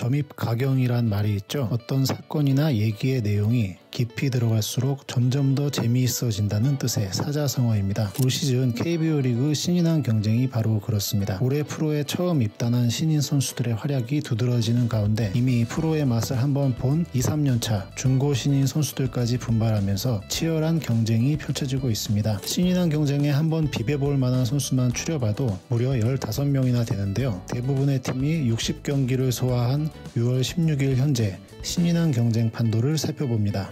점입 가경이란 말이 있죠. 어떤 사건이나 얘기의 내용이 깊이 들어갈수록 점점 더 재미있어진다는 뜻의 사자성어입니다. 올 시즌 KBO 리그 신인왕 경쟁이 바로 그렇습니다. 올해 프로에 처음 입단한 신인 선수들의 활약이 두드러지는 가운데 이미 프로의 맛을 한번 본 2, 3년차 중고 신인 선수들까지 분발하면서 치열한 경쟁이 펼쳐지고 있습니다. 신인왕 경쟁에 한번 비벼볼 만한 선수만 추려봐도 무려 15명이나 되는데요. 대부분의 팀이 60경기를 소화한 6월 16일 현재 신인왕 경쟁 판도를 살펴봅니다.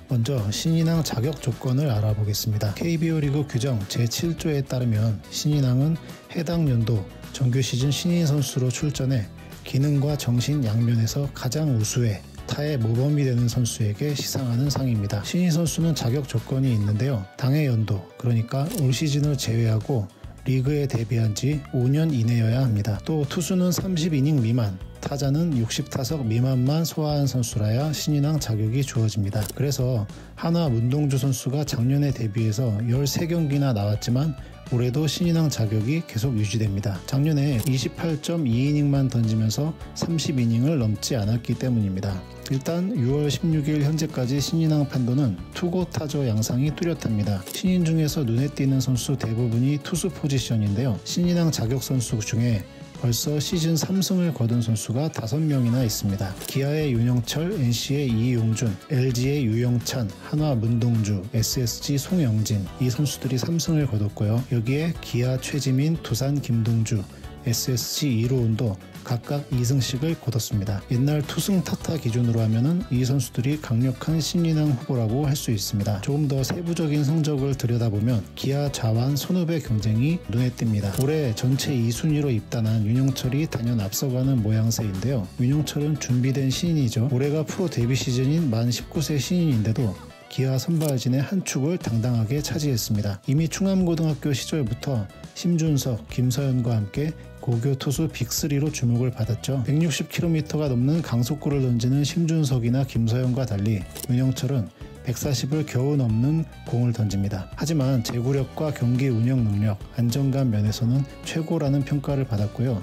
먼저 신인왕 자격 조건을 알아보겠습니다. KBO 리그 규정 제7조에 따르면 신인왕은 해당 연도 정규 시즌 신인 선수로 출전해 기능과 정신 양면에서 가장 우수해 타의 모범이 되는 선수에게 시상하는 상입니다. 신인 선수는 자격 조건이 있는데요. 당해 연도, 그러니까 올 시즌을 제외하고 리그에 데뷔한 지 5년 이내여야 합니다. 또 투수는 30이닝 미만, 타자는 60타석 미만만 소화한 선수라야 신인왕 자격이 주어집니다. 그래서 한화 문동주 선수가 작년에 데뷔해서 13경기나 나왔지만 올해도 신인왕 자격이 계속 유지됩니다. 작년에 28.2이닝만 던지면서 30이닝을 넘지 않았기 때문입니다. 일단 6월 16일 현재까지 신인왕 판도는 투고 타조 양상이 뚜렷합니다. 신인 중에서 눈에 띄는 선수 대부분이 투수 포지션인데요. 신인왕 자격 선수 중에 벌써 시즌 3승을 거둔 선수가 5명이나 있습니다. 기아의 윤영철, NC의 이용준, LG의 유영찬, 한화 문동주, SSG 송영진, 이 선수들이 3승을 거뒀고요. 여기에 기아 최지민, 두산 김동주, SSG 이루온도 각각 2승씩을 거뒀습니다. 옛날 투승 타타 기준으로 하면은 이 선수들이 강력한 신인왕 후보라고 할 수 있습니다. 조금 더 세부적인 성적을 들여다보면 기아 좌완 손읍의 경쟁이 눈에 띕니다. 올해 전체 2순위로 입단한 윤영철이 단연 앞서가는 모양새인데요. 윤영철은 준비된 신인이죠. 올해가 프로 데뷔 시즌인 만 19세 신인인데도 기아 선발진의 한 축을 당당하게 차지했습니다. 이미 충암고등학교 시절부터 심준석, 김서현과 함께 고교 투수 빅3로 주목을 받았죠. 160km가 넘는 강속구를 던지는 심준석이나 김서현과 달리 윤영철은 140을 겨우 넘는 공을 던집니다. 하지만 제구력과 경기 운영 능력, 안정감 면에서는 최고라는 평가를 받았고요.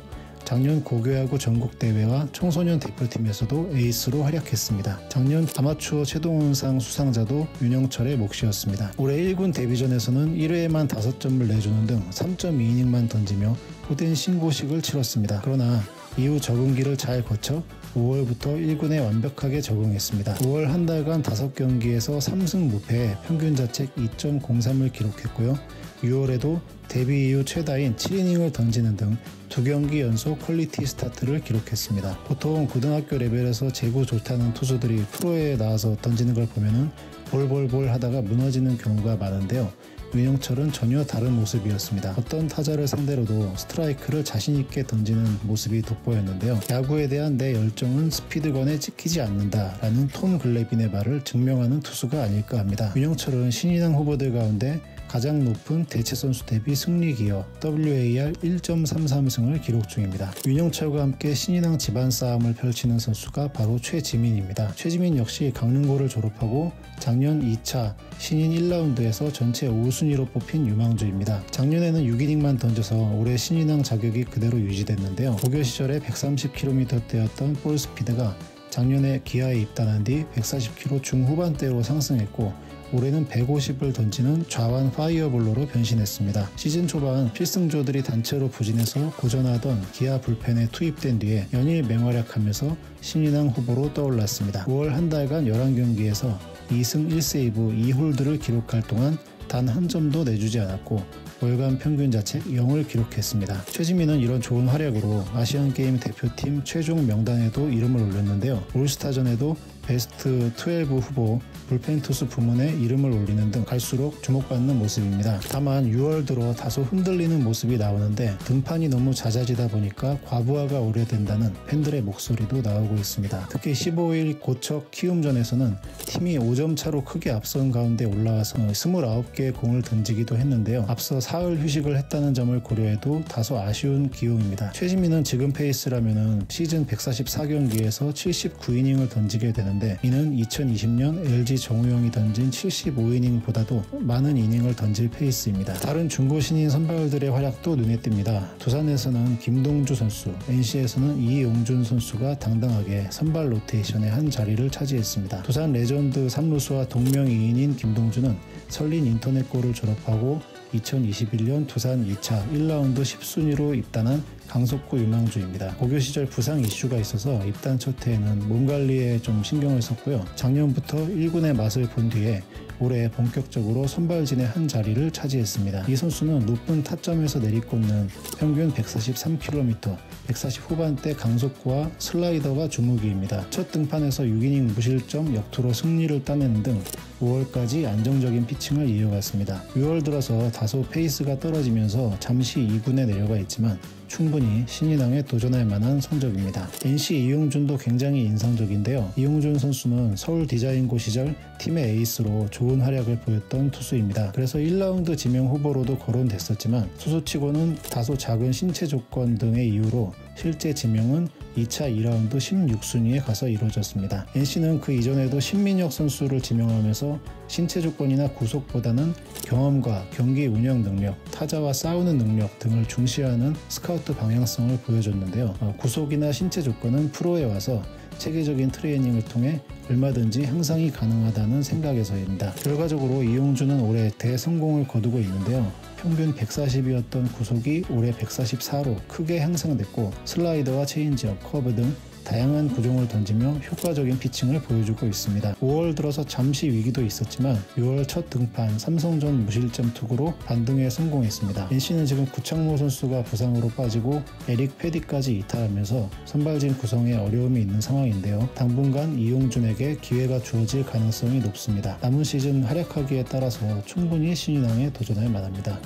작년 고교야구 전국대회와 청소년 대표팀에서도 에이스로 활약했습니다. 작년 아마추어 최동원상 수상자도 윤영철의 몫이었습니다. 올해 1군 데뷔전에서는 1회에만 5점을 내주는 등 3.2이닝만 던지며 고된 신고식을 치렀습니다. 그러나 이후 적응기를 잘 거쳐 5월부터 1군에 완벽하게 적응했습니다. 5월 한 달간 5경기에서 3승 무패에 평균 자책 2.03을 기록했고요. 6월에도 데뷔 이후 최다인 7이닝을 던지는 등 2경기 연속 퀄리티 스타트를 기록했습니다. 보통 고등학교 레벨에서 제구 좋다는 투수들이 프로에 나와서 던지는 걸 보면은 볼볼볼 하다가 무너지는 경우가 많은데요. 윤영철은 전혀 다른 모습이었습니다. 어떤 타자를 상대로도 스트라이크를 자신있게 던지는 모습이 돋보였는데요. 야구에 대한 내 열정은 스피드건에 찍히지 않는다라는 톰 글래빈의 말을 증명하는 투수가 아닐까 합니다. 윤영철은 신인왕 후보들 가운데 가장 높은 대체선수 대비 승리 기여 WAR 1.33승을 기록 중입니다. 윤영철과 함께 신인왕 집안 싸움을 펼치는 선수가 바로 최지민입니다. 최지민 역시 강릉고를 졸업하고 작년 2차 신인 1라운드에서 전체 5순위로 뽑힌 유망주입니다. 작년에는 6이닝만 던져서 올해 신인왕 자격이 그대로 유지됐는데요. 고교 시절에 130km대였던 볼 스피드가 작년에 기아에 입단한 뒤 140km 중후반대로 상승했고 올해는 150을 던지는 좌완 파이어볼로로 변신했습니다. 시즌 초반 필승조들이 단체로 부진해서 고전하던 기아 불펜에 투입된 뒤에 연일 맹활약하면서 신인왕 후보로 떠올랐습니다. 5월 한 달간 11경기에서 2승 1세이브 2홀드를 기록할 동안 단 한 점도 내주지 않았고 월간 평균 자책 0을 기록했습니다. 최지민은 이런 좋은 활약으로 아시안게임 대표팀 최종 명단에도 이름을 올렸는데요. 올스타전에도 베스트 12 후보 불펜 투수 부문에 이름을 올리는 등 갈수록 주목받는 모습입니다. 다만 6월 들어 다소 흔들리는 모습이 나오는데 등판이 너무 잦아지다 보니까 과부하가 오래된다는 팬들의 목소리도 나오고 있습니다. 특히 15일 고척 키움전에서는 팀이 5점 차로 크게 앞선 가운데 올라와서 29개의 공을 던지기도 했는데요. 앞서 사흘 휴식을 했다는 점을 고려해도 다소 아쉬운 기용입니다. 최지민은 지금 페이스라면 시즌 144경기에서 79이닝을 던지게 되는데 있는데 이는 2020년 LG 정우영이 던진 75이닝보다도 많은 이닝을 던질 페이스입니다. 다른 중고 신인 선발들의 활약도 눈에 띕니다. 두산에서는 김동주 선수, NC에서는 이용준 선수가 당당하게 선발 로테이션의 한 자리를 차지했습니다. 두산 레전드 3루수와 동명이인인 김동주는 설린 인터넷고를 졸업하고 2021년 두산 2차 1라운드 10순위로 입단한 강속구 유망주입니다. 고교 시절 부상 이슈가 있어서 입단 첫 해에는 몸 관리에 좀 신경을 썼고요. 작년부터 1군의 맛을 본 뒤에 올해 본격적으로 선발진의 한 자리를 차지했습니다. 이 선수는 높은 타점에서 내리꽂는 평균 143km, 140 후반대 강속구와 슬라이더가 주무기입니다. 첫 등판에서 6이닝 무실점 역투로 승리를 따내는 등 5월까지 안정적인 피칭을 이어갔습니다. 6월 들어서 다소 페이스가 떨어지면서 잠시 2군에 내려가 있지만 충분히 신인왕에 도전할 만한 성적입니다. NC 이용준도 굉장히 인상적인데요. 이용준 선수는 서울 디자인고 시절 팀의 에이스로 좋은 활약을 보였던 투수입니다. 그래서 1라운드 지명 후보로도 거론됐었지만 투수치고는 다소 작은 신체 조건 등의 이유로 실제 지명은 2차 2라운드 16순위에 가서 이루어졌습니다. NC는 그 이전에도 신민혁 선수를 지명하면서 신체 조건이나 구속보다는 경험과 경기 운영 능력, 타자와 싸우는 능력 등을 중시하는 스카우트 방향성을 보여줬는데요. 구속이나 신체 조건은 프로에 와서 체계적인 트레이닝을 통해 얼마든지 향상이 가능하다는 생각에서입니다. 결과적으로 이용준은 올해 대성공을 거두고 있는데요. 평균 140이었던 구속이 올해 144로 크게 향상됐고 슬라이더와 체인지업, 커브 등 다양한 구종을 던지며 효과적인 피칭을 보여주고 있습니다. 5월 들어서 잠시 위기도 있었지만 6월 첫 등판 삼성전 무실점 투구로 반등에 성공했습니다. NC는 지금 구창모 선수가 부상으로 빠지고 에릭 패디까지 이탈하면서 선발진 구성에 어려움이 있는 상황인데요. 당분간 이용준에게 기회가 주어질 가능성이 높습니다. 남은 시즌 활약하기에 따라서 충분히 신인왕에 도전할 만합니다.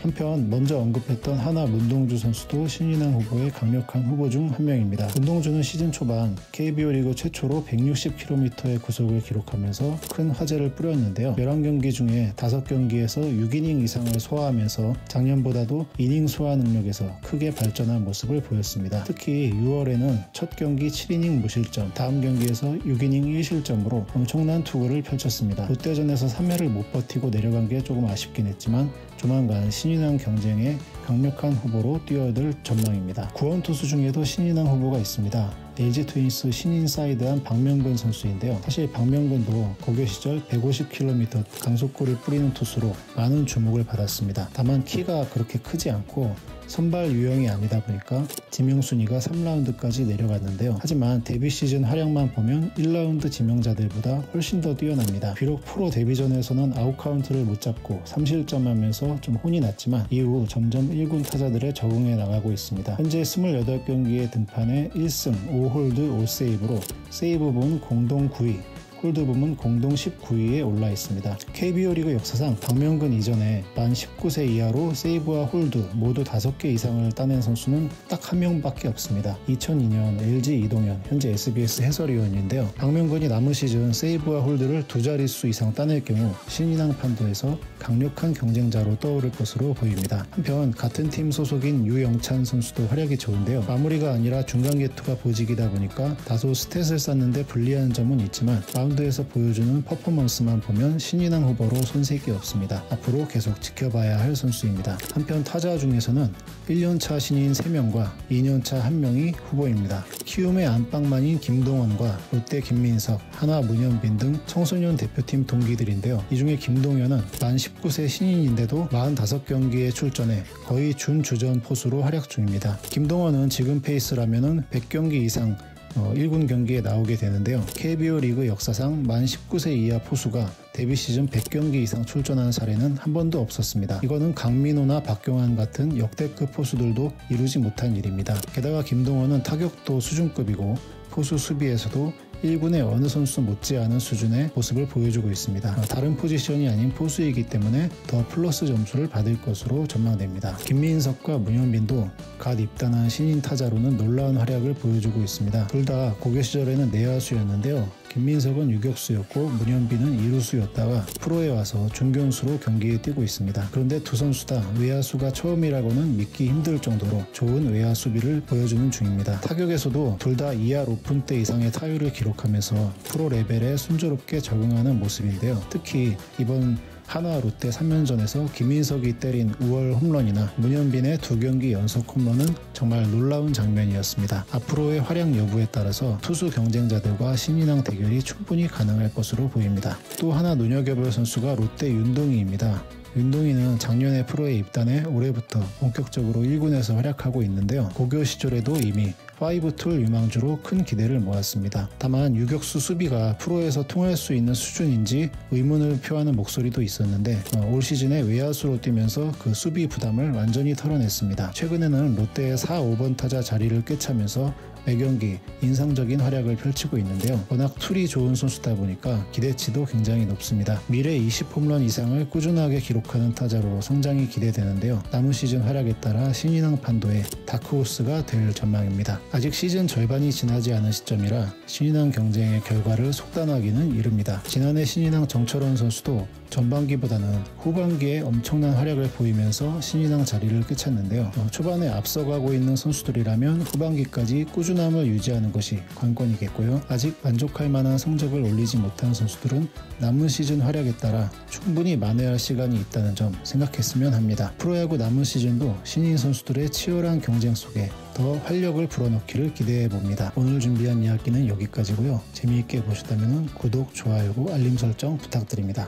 한편 먼저 언급했던 하나 문동주 선수도 신인왕 후보의 강력한 후보 중 한 명입니다. 문동주는 시즌 초반 KBO 리그 최초로 160km의 구속을 기록하면서 큰 화제를 뿌렸는데요. 11경기 중에 5경기에서 6이닝 이상을 소화하면서 작년보다도 이닝 소화 능력에서 크게 발전한 모습을 보였습니다. 특히 6월에는 첫 경기 7이닝 무실점, 다음 경기에서 6이닝 1실점으로 엄청난 투구를 펼쳤습니다. 롯데전에서 3회를 못 버티고 내려간 게 조금 아쉽긴 했지만 조만간 신인왕 경쟁에 강력한 후보로 뛰어들 전망입니다. 구원 투수 중에도 신인왕 후보가 있습니다. LG 트윈스 신인 사이드한 박명근 선수인데요. 사실 박명근도 고교 시절 150km 강속구를 뿌리는 투수로 많은 주목을 받았습니다. 다만 키가 그렇게 크지 않고 선발 유형이 아니다 보니까 지명 순위가 3라운드까지 내려갔는데요. 하지만 데뷔 시즌 활약만 보면 1라운드 지명자들보다 훨씬 더 뛰어납니다. 비록 프로 데뷔전에서는 아웃카운트를 못 잡고 3실점하면서 좀 혼이 났지만 이후 점점 1군 타자들에 적응해 나가고 있습니다. 현재 28경기에 등판해 1승 5홀드 5세이브로 세이브 부문 공동 9위, 홀드 부문 공동 19위에 올라 있습니다. KBO 리그 역사상 박명근 이전에 만 19세 이하로 세이브와 홀드 모두 5개 이상을 따낸 선수는 딱 한 명밖에 없습니다. 2002년 LG 이동현, 현재 SBS 해설위원인데요. 박명근이 남은 시즌 세이브와 홀드를 2자릿수 이상 따낼 경우 신인왕 판도에서 강력한 경쟁자로 떠오를 것으로 보입니다. 한편 같은 팀 소속인 유영찬 선수도 활약이 좋은데요. 마무리가 아니라 중간 개투가 보직이다 보니까 다소 스탯을 쌓는데 불리한 점은 있지만 라운드에서 보여주는 퍼포먼스만 보면 신인왕 후보로 손색이 없습니다. 앞으로 계속 지켜봐야 할 선수입니다. 한편 타자 중에서는 1년차 신인 3명과 2년차 1명이 후보입니다. 키움의 안방만인 김동원과 롯데 김민석, 하나 문현빈 등 청소년 대표팀 동기들인데요. 이 중에 김동현은 만 19세 신인인데도 45경기에 출전해 거의 준주전 포수로 활약 중입니다. 김동원은 지금 페이스라면 100경기 이상 1군 경기에 나오게 되는데요. KBO 리그 역사상 만 19세 이하 포수가 데뷔 시즌 100경기 이상 출전한 사례는 한 번도 없었습니다. 이거는 강민호나 박경환 같은 역대급 포수들도 이루지 못한 일입니다. 게다가 김동원은 타격도 수준급이고 포수 수비에서도 1군의 어느 선수 못지않은 수준의 모습을 보여주고 있습니다. 다른 포지션이 아닌 포수이기 때문에 더 플러스 점수를 받을 것으로 전망됩니다. 김민석과 문현빈도 갓 입단한 신인 타자로는 놀라운 활약을 보여주고 있습니다. 둘 다 고교 시절에는 내야수였는데요. 김민석은 유격수였고 문현빈은 이루수였다가 프로에 와서 중견수로 경기에 뛰고 있습니다. 그런데 두 선수 다 외야수가 처음이라고는 믿기 힘들 정도로 좋은 외야 수비를 보여주는 중입니다. 타격에서도 둘 다 2할 오픈대 이상의 타율을 기록하면서 프로 레벨에 순조롭게 적응하는 모습인데요. 특히 이번 한화 롯데 3연전에서 김민석이 때린 우월 홈런이나 문현빈의 2경기 연속 홈런은 정말 놀라운 장면이었습니다. 앞으로의 활약 여부에 따라서 투수 경쟁자들과 신인왕 대결이 충분히 가능할 것으로 보입니다. 또 하나 눈여겨볼 선수가 롯데 윤동희입니다. 윤동희는 작년에 프로에 입단해 올해부터 본격적으로 1군에서 활약하고 있는데요. 고교 시절에도 이미 5툴 유망주로 큰 기대를 모았습니다. 다만 유격수 수비가 프로에서 통할 수 있는 수준인지 의문을 표하는 목소리도 있었는데 올 시즌에 외야수로 뛰면서 그 수비 부담을 완전히 털어냈습니다. 최근에는 롯데의 4, 5번 타자 자리를 꿰차면서 매경기 인상적인 활약을 펼치고 있는데요. 워낙 툴이 좋은 선수다 보니까 기대치도 굉장히 높습니다. 미래 20홈런 이상을 꾸준하게 기록하는 타자로 성장이 기대되는데요. 남은 시즌 활약에 따라 신인왕 판도의 다크호스가 될 전망입니다. 아직 시즌 절반이 지나지 않은 시점이라 신인왕 경쟁의 결과를 속단하기는 이릅니다. 지난해 신인왕 정철원 선수도 전반기보다는 후반기에 엄청난 활약을 보이면서 신인왕 자리를 꿰찼는데요. 초반에 앞서가고 있는 선수들이라면 후반기까지 꾸준함을 유지하는 것이 관건이겠고요. 아직 만족할 만한 성적을 올리지 못한 선수들은 남은 시즌 활약에 따라 충분히 만회할 시간이 있다는 점 생각했으면 합니다. 프로야구 남은 시즌도 신인 선수들의 치열한 경쟁 속에 더 활력을 불어넣기를 기대해봅니다. 오늘 준비한 이야기는 여기까지고요. 재미있게 보셨다면 구독, 좋아요, 알림 설정 부탁드립니다.